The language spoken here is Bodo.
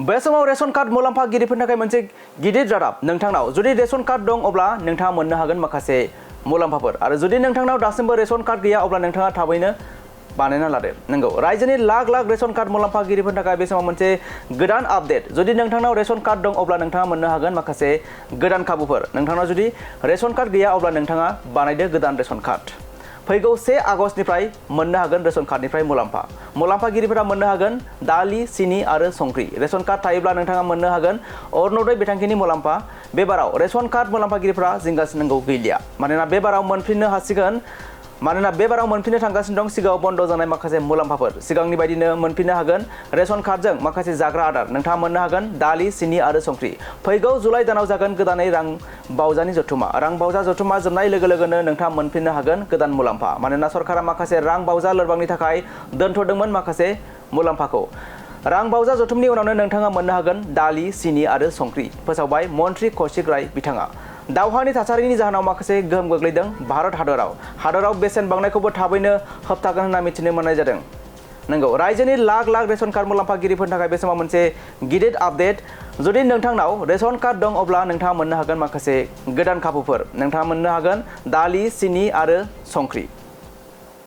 बे समाव रेशन कार्ड मुलाम्फागिरिफोरनि थाखाय मोनसे गिदिर रादाब नोंथांनाव जुदि रेशन कार्ड दं अब्ला नोंथाङा मोननो हागोन माखासे मुलाम्फाफोर आरो जुदि नोंथांनाव दासिमबो रेशन कार्ड गैया अब्ला नोंथाङा थाबैनो बानायना लादो नंगौ रायजोनि लाख लाख रेशन कार्ड मुलाम्फागिरिफोरनि थाखाय बे समाव मोनसे गोदान आपडेट जुदि नोंथांनाव रेशन कार्ड दं अब्ला नोंथाङा मोननो हागोन माखासे गोदान खाबुफोर नोंथांनाव जुदि रेशन कार्ड गैया अब्ला नोंथाङा बानायदो गोदान रेशन कार्ड फैगौ 1 आगस्तनिफ्राय मोननो हागोन रेशन कार्डनिफ्राय मुलाम्फागिरिफोरा मोननो हागोन दालि सिनि आरो संख्रि रेशन कार्ड थायोब्ला नोंथाङा मोननो हागोन अरुणोदय बिथांखिनि मुलाम्फा बे बाराव रेशन कार्ड मुलाम्फागिरिफोरा जिंगासिनांगौ गैलिया मानोना बे बाराव मोनफिननो हासिगोन मानोना बे बाराव मोनफिननो थांगासिनो दं सिगाङाव बन्द जानाय माखासे मुलाम्फाफोर सिगांनि बायदिनो मोनफिननो हागोन रेशन कार्डजों माखासे जाग्रा आदार नोंथाङा मोननो हागोन दालि सिनि आरो संख्रि फैगौ जुलाइ दानाव जागोन गोदानै रां बावजानि जथुमा रां बावजा जथुमा जोबनाय लोगो लोगोनो नोंथाङा मोनफिननो हागोन गोदान मुलाम्फा मानोना सरकारा माखासे रां बावजा लोरबांनि थाखाय दोनथ'दोंमोन माखासे मुलाम्फाखौ रां बावजा जथुमनि उनावनो नोंथाङा मोननो हागोन दालि सिनि आरो संख्रि फोसावबाय मन्त्रि कौशिक राय बिथाङा दावहानि थासारिनि जाहोनाव माखासे गोहोम गोग्लैदों भारत हादराव बेसेन बांनायखौबो थाबैनो होबथागोन होनना मिथिनो मोननाय जादों नंगौ रायजोनि लाख लाख रेशन कार्ड मुलाम्फागिरिफोरनि थाखाय बे समाव मोनसे गिदिर आपडेट जुदि नोंथांनाव रेशन कार्ड दं अब्ला नोंथाङा मोननो हागोन माखासे गोदान खाबुफोर नोंथाङा मोननो हागोन दालि सिनि आरो संख्रि